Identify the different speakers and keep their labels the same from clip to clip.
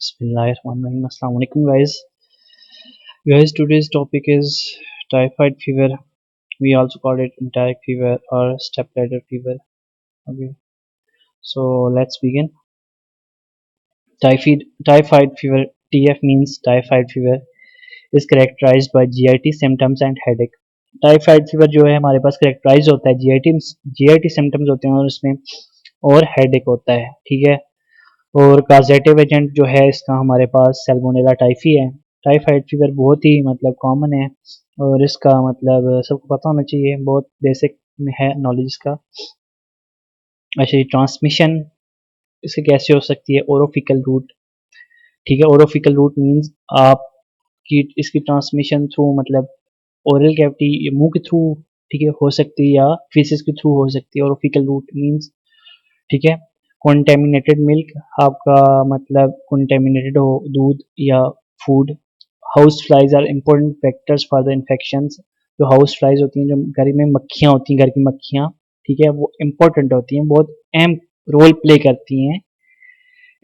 Speaker 1: Bismillahirrahmanirrahim. Assalamu alaikum, guys. Today's topic is typhoid fever. We also call it enteric fever or stepladder fever. Okay, so let's begin. Typhoid fever. TF means typhoid fever. Is characterized by GIT symptoms and headache. Typhoid fever जो है हमारे पास characterized होता है GIT symptoms होते हैं और उसमें और हेडेक होता है, ठीक है। और काजेटिव एजेंट जो है इसका हमारे पास सैल्मोनेला टाइफी है। टाइफाइड फीवर बहुत ही मतलब कॉमन है और इसका मतलब सबको पता होना चाहिए, बहुत बेसिक है नॉलेज इसका। अच्छा, ट्रांसमिशन इसके कैसे हो सकती है? ओरोफिकल रूट, ठीक है। ओरोफिकल रूट मीन्स आपकी इसकी ट्रांसमिशन थ्रू मतलब ओरल कैविटी मुंह के थ्रू, ठीक है, हो सकती है या फीसेस के थ्रू हो सकती है। ओरोफिकल रूट मीन्स, ठीक है। कॉन्टेमिनेटेड मिल्क, आपका मतलब कॉन्टेमिनेटेड हो दूध या फूड। House flies are important factors for the infections. जो हाउस फ्लाइज होती हैं, जो घर में मक्खियाँ होती हैं, घर की मक्खियाँ, ठीक है, वो इम्पोर्टेंट होती हैं, बहुत अहम रोल प्ले करती हैं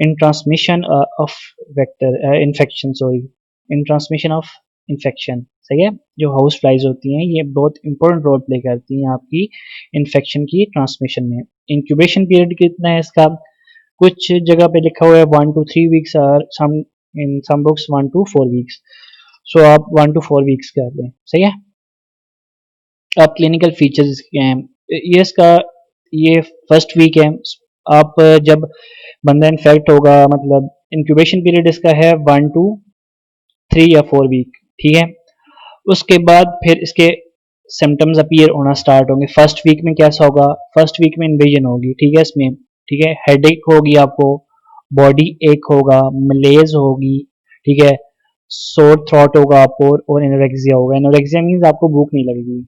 Speaker 1: in transmission of vector infection, sorry, in transmission of infection, सही है। जो हाउस फ्लाइज होती हैं ये बहुत इंपॉर्टेंट रोल प्ले करती हैं आपकी इन्फेक्शन की ट्रांसमिशन में। इंक्यूबेशन पीरियड कितना है इसका? कुछ जगह पे लिखा हुआ है 1 to 3 weeks और सम इन सम बुक्स 1 to 4 weeks। सो आप 1 to 4 weeks कर लें, सही है। अब क्लिनिकल फीचर्स इसके हैं, ये इसका ये फर्स्ट वीक है। आप जब बंदा इन्फेक्ट होगा मतलब इंक्यूबेशन पीरियड इसका है 1 to 3 या 4 week, ठीक है। उसके बाद फिर इसके सिम्टम्स अपीयर होना स्टार्ट होंगे। फर्स्ट वीक में कैसा होगा? फर्स्ट वीक में इन्वेजन होगी, ठीक है, इसमें, ठीक है। हेडेक होगी आपको, बॉडी एक होगा, मलेज होगी, ठीक है, सोर थ्रॉट होगा आपको और एनोरेक्सिया होगा। एनोरेक्सिया मीन्स आपको भूख नहीं लगेगी।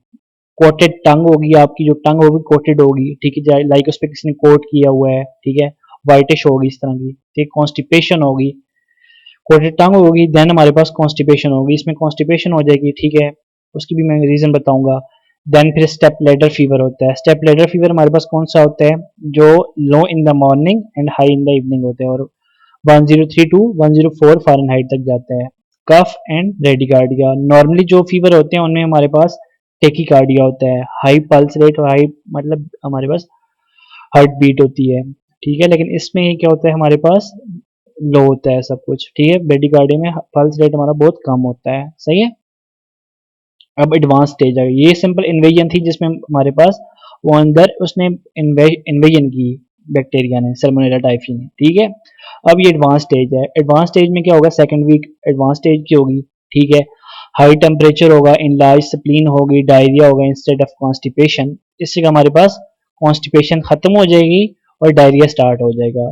Speaker 1: कोटेड टंग होगी, आपकी जो टंग होगी कोटेड होगी, ठीक है, लाइक उस पर किसी ने कोट किया हुआ है, ठीक है, वाइटिश होगी इस तरह की, ठीक। कॉन्स्टिपेशन होगी, कोटेड टंग होगी, देन हमारे पास कॉन्स्टिपेशन होगी, इसमें कॉन्स्टिपेशन हो जाएगी, ठीक है। उसकी भी मैं रीजन बताऊंगा। देन फिर स्टेप लेडर फीवर होता है। स्टेप लेडर फीवर हमारे पास कौन सा होता है? जो low in the morning and high in the evening होते हैं और 103 to 104 फ़ारेनहाइट तक जाता है। कफ एंड रेडिकार्डिया, नॉर्मली जो फीवर होते हैं उनमें हमारे पास टेकिकार्डिया होता है, हाई पल्स रेट और हाई मतलब हमारे पास हार्ट बीट होती है, ठीक है। लेकिन इसमें क्या होता है, हमारे पास लो होता है सब कुछ, ठीक है। ब्रेडिकार्डिया में पल्स रेट हमारा बहुत कम होता है, सही है। अब एडवांस स्टेज आ गई, ये सिंपल इन्वेजन थी जिसमें हमारे पास वो अंदर उसने इन्वेजन की बैक्टीरिया ने, सैल्मोनेला टाइफी ने, ठीक है। अब ये एडवांस स्टेज है। एडवांस स्टेज में क्या होगा? सेकंड वीक एडवांस स्टेज की होगी, ठीक है। हाई टेम्परेचर होगा, इनलार्ज स्प्लीन होगी, डायरिया होगा इंस्टेड ऑफ कॉन्स्टिपेशन। इससे हमारे पास कॉन्स्टिपेशन खत्म हो जाएगी और डायरिया स्टार्ट हो जाएगा,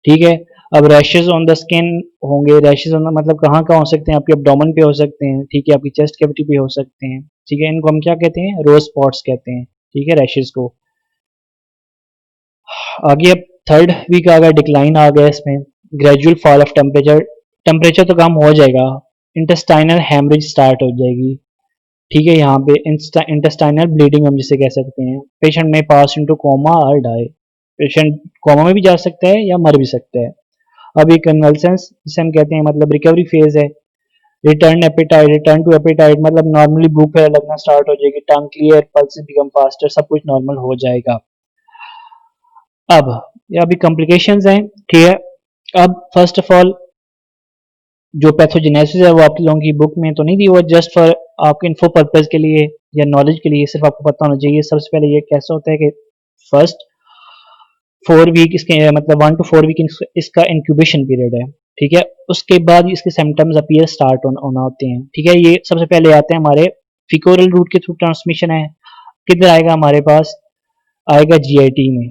Speaker 1: ठीक है। अब रैशेज ऑन द स्किन होंगे। रैशेज ऑन मतलब कहाँ कहाँ हो सकते हैं? आपके एब्डोमेन पे हो सकते हैं, ठीक है, आपकी चेस्ट कैविटी पे हो सकते हैं, ठीक है। इनको हम क्या कहते हैं? रोज स्पॉट्स कहते हैं, ठीक है, रैशेज को। आगे अब थर्ड वीक आ गया, डिक्लाइन आ गया इसमें। Gradual fall of temperature, temperature तो कम हो जाएगा। इंटेस्टाइनल हेमरेज स्टार्ट हो जाएगी, ठीक है। यहाँ पे इंटेस्टाइनल ब्लीडिंग हम जिसे कह सकते हैं। पेशेंट में पास इनटू कोमा और डाई, पेशेंट कोमा में भी जा सकता है या मर भी सकता है। अभी कन्वल्सेंस जिसे हम कहते हैं मतलब रिकवरी फेज है। रिटर्न टू एपेटाइट मतलब नॉर्मली भूख लगना स्टार्ट हो जाएगी, टंग क्लियर, पल्स बिकम फास्टर, सब कुछ नॉर्मल हो जाएगा। अब ये अभी कॉम्प्लिकेशंस हैं, ठीक है। अब फर्स्ट ऑफ ऑल जो पैथोजेनेसिस है वो आप लोगों की बुक में तो नहीं दी, वो जस्ट फॉर आपके इन्फो पर्पज के लिए या नॉलेज के लिए सिर्फ आपको पता होना चाहिए। सबसे पहले ये कैसा होता है कि फर्स्ट 4 वीक इसके मतलब 1 to 4 वीक इसका इंक्यूबेशन पीरियड है, ठीक है। उसके बाद इसके सिम्टम्स अपीयर स्टार्ट होना होते हैं, ठीक है। ये सबसे पहले आते हैं हमारे फिकोरल रूट के थ्रू ट्रांसमिशन है। किधर आएगा? हमारे पास आएगा जीआईटी में,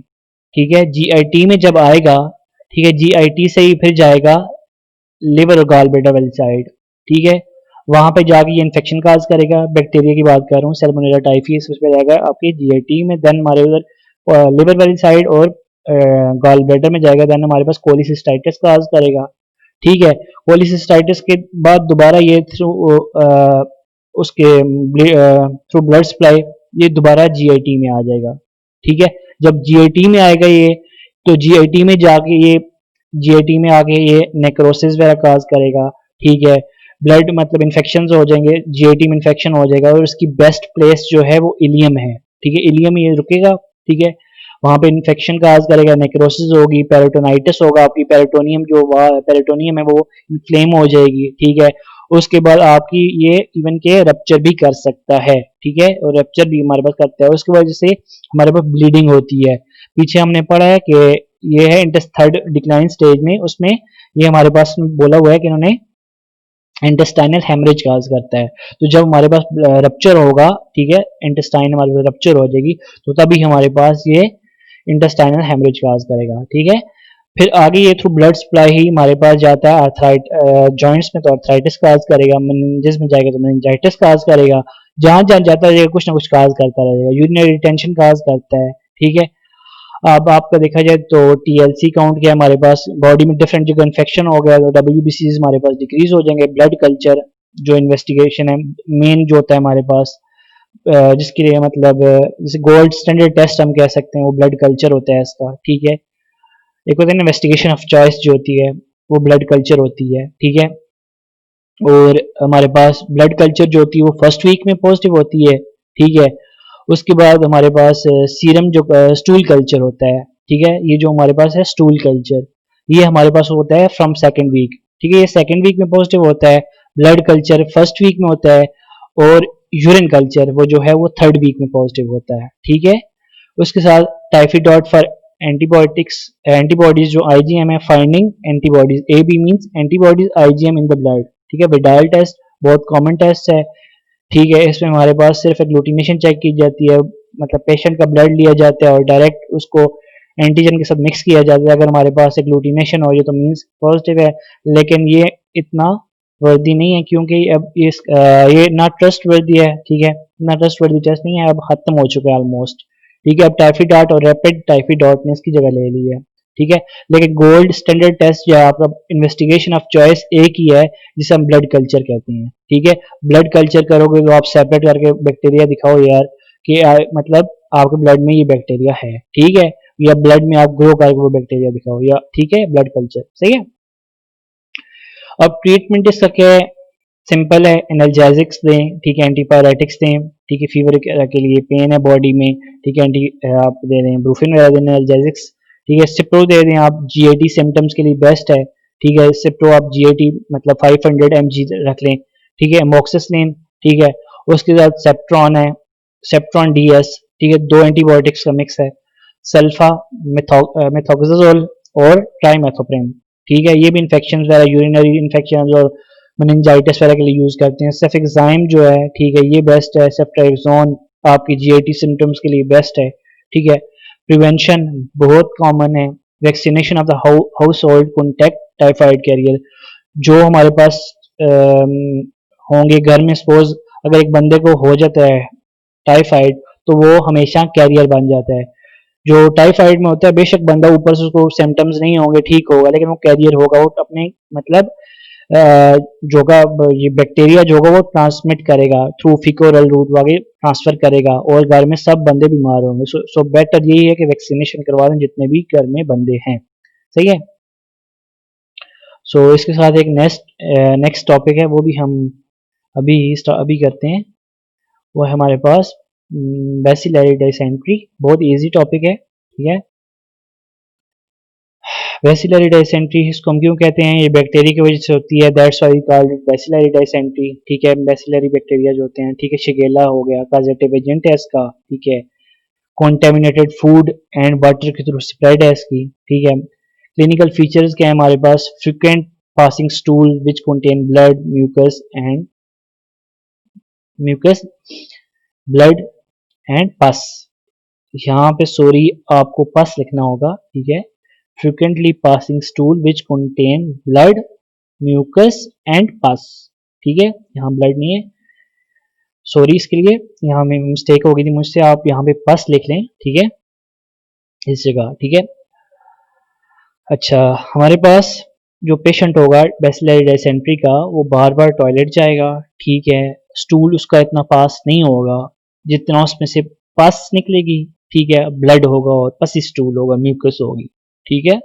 Speaker 1: ठीक है। जीआईटी में जब आएगा, ठीक है, जीआईटी से ही फिर जाएगा लिवर और गॉल ब्लैडर वाली साइड, ठीक है। वहां पे जाके ये इन्फेक्शन काज करेगा। बैक्टीरिया की बात कर रहा हूँ, सैल्मोनेला टाइफी, उसमें जाएगा आपके जीआईटी में, देन हमारे उधर लिवर वाली साइड और गॉल ब्लैडर में जाएगा, देन हमारे पास कोलिसिस्टाइटिस काज करेगा, ठीक है। कोलिसिस्टाइटिस के बाद दोबारा ये थ्रू उसके थ्रू ब्लड सप्लाई ये दोबारा जीआईटी में आ जाएगा, ठीक है। जब जीआईटी में आएगा ये, तो जीआईटी में जाके ये जीएटी में आके ये नेक्रोसिस वगैरह काज करेगा, ठीक है। ब्लड मतलब इन्फेक्शन हो जाएंगे, जीएटी में इन्फेक्शन हो जाएगा, और इसकी बेस्ट प्लेस जो है वो इलियम है, ठीक है। इलियम ये रुकेगा, ठीक है, वहां पे इन्फेक्शन काज करेगा, नेक्रोसिस होगी, पेरिटोनाइटिस होगा, आपकी पेरिटोनियम जो पेरिटोनियम है वो इन्फ्लेम हो जाएगी, ठीक है। उसके बाद आपकी ये इवन के रप्चर भी कर सकता है, ठीक है, और रप्चर भी हमारे पास करता है, उसकी वजह से हमारे पास ब्लीडिंग होती है। पीछे हमने पढ़ा है कि ये है थर्ड डिक्लाइन स्टेज में, उसमें ये हमारे पास बोला हुआ है कि इन्होंने इंटेस्टाइनल हेमरेज काज करता है। तो जब हमारे पास रप्चर होगा, ठीक है, इंटेस्टाइन हमारे पास रप्चर हो जाएगी, तो तभी हमारे पास ये इंटेस्टाइनल हेमरेज काज करेगा, ठीक है। फिर आगे ये थ्रू ब्लड सप्लाई ही हमारे पास जाता है आर्थराइट जॉइंट्स में, तो आर्थराइटिस काज करेगा, मेनिंजेस में जाएगा तो मेनिंजाइटिस काज करेगा, जहां जहां जाता रहेगा कुछ ना कुछ काज करता रहेगा, यूरिनरी रिटेंशन काज करता है, ठीक है। अब आपका देखा जाए तो टीएलसी काउंट क्या है हमारे पास, बॉडी में डिफरेंट जगह इन्फेक्शन हो गया तो डब्ल्यूबीसी हमारे पास डिक्रीज हो जाएंगे। ब्लड कल्चर जो इन्वेस्टिगेशन है मेन जो होता है हमारे पास, जिसके लिए मतलब जैसे गोल्ड स्टैंडर्ड टेस्ट हम कह सकते हैं, वो ब्लड कल्चर होता है इसका, ठीक है। एक होता है इन्वेस्टिगेशन ऑफ चॉइस जो होती है, वो ब्लड कल्चर होती है, ठीक है। और हमारे पास ब्लड कल्चर जो होती है वो फर्स्ट वीक में पॉजिटिव होती है, ठीक है। उसके बाद हमारे पास सीरम जो स्टूल कल्चर होता है, ठीक है, ये जो हमारे पास है स्टूल कल्चर, ये हमारे पास होता है फ्रॉम सेकेंड वीक, ठीक है, ये सेकेंड वीक में पॉजिटिव होता है। ब्लड कल्चर फर्स्ट वीक में होता है, और यूरिन कल्चर वो जो है वो थर्ड वीक में पॉजिटिव होता है, ठीक है। उसके साथ टाइफिडॉट फॉर एंटीबायोटिक्स, एंटीबॉडीज जो आईजीएम है, finding antibodies, A B means antibodies IgM in the blood, ठीक है। विडायल टेस्ट बहुत कॉमन टेस्ट है, ठीक है। इसमें हमारे पास सिर्फ एग्लूटिनेशन चेक की जाती है, मतलब पेशेंट का ब्लड लिया जाता है और डायरेक्ट उसको एंटीजन के साथ मिक्स किया जाता है, अगर हमारे पास एग्लूटिनेशन हो जाए तो मींस पॉजिटिव है। लेकिन ये इतना वर्दी नहीं है, क्योंकि अब ये ना ट्रस्ट वर्दी है, ठीक है, ना ट्रस्ट वर्दी टेस्ट नहीं है, अब खत्म हो चुका है ऑलमोस्ट, ठीक है। अब टाइफिडॉट और रैपिड टाइफिडॉट ने इसकी जगह ले ली है, ठीक है। लेकिन गोल्ड स्टैंडर्ड टेस्ट जो है आपका इन्वेस्टिगेशन ऑफ चॉइस एक ही है, जिसे हम ब्लड कल्चर कहते हैं, ठीक है। ब्लड कल्चर करोगे तो आप सेपरेट करके बैक्टीरिया दिखाओ यार कि मतलब आपके ब्लड में ये बैक्टीरिया है, ठीक है, या ब्लड में आप ग्रो करके वो बैक्टीरिया दिखाओ, या ठीक है, ब्लड कल्चर सही है। अब ट्रीटमेंट इसका क्या है, सिंपल है, एनाल्जेसिक्स दें, ठीक है, एंटीपायरेटिक्स दें, ठीक है, फीवर के लिए, पेन है बॉडी में, ठीक है, एंटी आप दे दें ब्रूफिन वगैरह दें, एनाल्जेसिक्स, ठीक है। सिप्रो दे दें आप, जीएटी सिम्टम्स के लिए बेस्ट है, ठीक है। सिप्रो आप जीएटी मतलब 500 mg रख लें, ठीक है। एमोक्सिसिलिन, ठीक है। उसके साथ सेप्ट्रॉन है, सेप्ट्रॉन डीएस, ठीक है, दो एंटीबायोटिक्स का मिक्स है, सल्फा मेथोक्साजोल और ट्राइमेथोप्रेम, ठीक है। ये भी इन्फेक्शन वगैरह, यूरिनरी इन्फेक्शन और मेनिंजाइटिस वगैरह के लिए यूज करते हैं। सेफेक्साइम जो है, ठीक है, ये बेस्ट है। सेफ्ट्राइजोन आपकी जीआईटी सिम्टम्स के लिए बेस्ट है, ठीक है। प्रिवेंशन बहुत कॉमन है, vaccination of the household contact typhoid carrier, जो हमारे पास होंगे घर में, सपोज अगर एक बंदे को हो जाता है टाइफाइड, तो वो हमेशा कैरियर बन जाता है। जो टाइफाइड में होता है, बेशक बंदा ऊपर से उसको सिम्टम्स नहीं होंगे, ठीक होगा, लेकिन वो कैरियर होगा, वो अपने मतलब जो का ये बैक्टीरिया जो होगा वो ट्रांसमिट करेगा थ्रू फिकोरल रूट वगैरह ट्रांसफर करेगा, और घर में सब बंदे बीमार होंगे। सो बेटर यही है कि वैक्सीनेशन करवा दें जितने भी घर में बंदे हैं, सही है। सो इसके साथ एक नेक्स्ट टॉपिक है, वो भी हम अभी करते हैं, वो है हमारे पास बेसिलरी डिसेंट्री, बहुत इजी टॉपिक है, ठीक है। बेसिलरी डिसेंट्री इसको हम क्यों कहते हैं, ये बैक्टीरिया की वजह से होती है, that's why we called it bacillary dysentery, ठीक है। बेसिलरी बैक्टीरिया जो होते हैं, ठीक है, शिगेला हो गया, कॉजेटिव एजेंट है इसका, ठीक है। कॉन्टेमिनेटेड फूड एंड वाटर के थ्रू स्प्रेड है इसकी, ठीक है। क्लिनिकल फीचर्स क्या है हमारे पास, frequent passing stool which contain blood mucus blood and pus, यहाँ पे सॉरी आपको पस लिखना होगा, ठीक है। Frequently passing stool which contain blood mucus and pus, ठीक है, यहाँ ब्लड नहीं है, सॉरी इसके लिए, यहाँ में मिस्टेक हो गई थी मुझसे, आप यहाँ पे पस लिख लें, ठीक है, इस जगह, ठीक है। अच्छा, हमारे पास जो पेशेंट होगा बेसिलरी डिसेंट्री का, वो बार बार टॉयलेट जाएगा, ठीक है, स्टूल उसका इतना पास नहीं होगा जितना उसमें से पस निकलेगी, ठीक है, ब्लड होगा और पसी स्टूल होगा, म्यूकस होगी, ठीक है।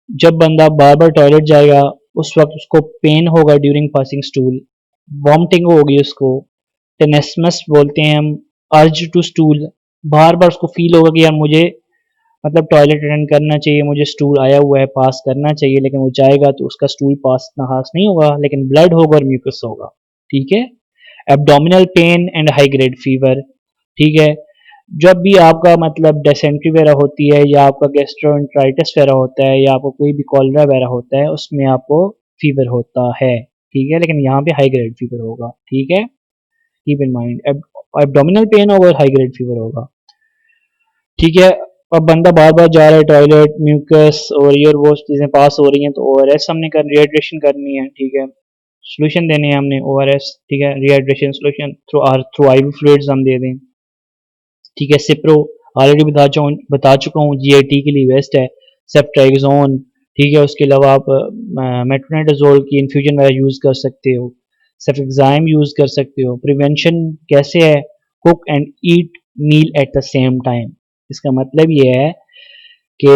Speaker 1: जब बंदा बार बार टॉयलेट जाएगा उस वक्त उसको पेन होगा ड्यूरिंग पासिंग स्टूल, वॉमिटिंग होगी उसको, टेनेस्मस बोलते हैं हम, अर्ज टू स्टूल, बार बार उसको फील होगा कि यार मुझे मतलब टॉयलेट अटेंड करना चाहिए, मुझे स्टूल आया हुआ है पास करना चाहिए, लेकिन वो जाएगा तो उसका स्टूल पास नहीं होगा, लेकिन ब्लड होगा और म्यूकस होगा। ठीक है। Abdominal pain and high grade fever. ठीक है। जब भी आपका मतलब डेसेंट्री वगैरह होती है या आपका गैस्ट्रोएंटराइटिस वगैरह होता है या आपको कोई भी कॉलरा वगैरह होता है उसमें आपको फीवर होता है। ठीक है, लेकिन यहाँ पे हाई ग्रेड फीवर होगा। ठीक है, keep in mind, abdominal pain होगा और हाई ग्रेड फीवर होगा। ठीक है। अब बंदा बार बार जा रहा है टॉयलेट, म्यूकस और ये और वो चीज़ें पास हो रही हैं तो ओआरएस हमने कर रिहाइड्रेशन करनी है। ठीक है, सोल्यूशन देने हैं हमने ओआरएस। ठीक है, rehydration solution through ivy fluids हम दे दें। ठीक है, सिप्रो ऑलरेडी बता चुका हूँ जीआईटी के लिए बेस्ट है। सेफ्ट्राइजोन। ठीक है, उसके अलावा आप मेट्रोनेडाजोल की इन्फ्यूजन वगैरह यूज़ कर सकते हो, सेफ्ट्रिक्साइम यूज़ कर सकते हो। प्रिवेंशन कैसे है? Cook and eat meal at the same time. इसका मतलब ये है कि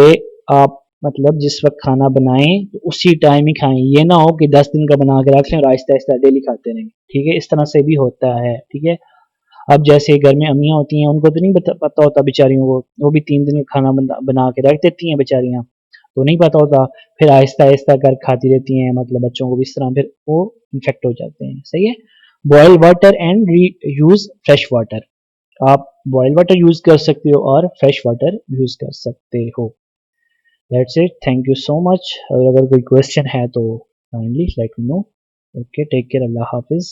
Speaker 1: आप मतलब जिस वक्त खाना बनाएं तो उसी टाइम ही खाएं, ये ना हो कि 10 दिन का बना के रख लें और आहिस्ता आहिस्ता डेली खाते रहें। ठीक है, इस तरह से भी होता है। ठीक है, अब जैसे घर में अम्मियाँ होती हैं उनको तो नहीं पता होता बेचारियों को, वो भी 3 दिन का खाना बना के रख देती हैं बेचारियाँ, तो नहीं पता होता, फिर आहिस्ता आहिस्ता कर खाती रहती हैं, मतलब बच्चों को भी इस तरह फिर वो इन्फेक्ट हो जाते हैं। सही है। Boil water and re use fresh water. आप बॉयल वाटर यूज़ कर सकते हो और फ्रेश वाटर यूज़ कर सकते हो। That's it, thank you so much. और अगर कोई क्वेश्चन है तो kindly let me know. Okay, take care, Allah हाफिज़।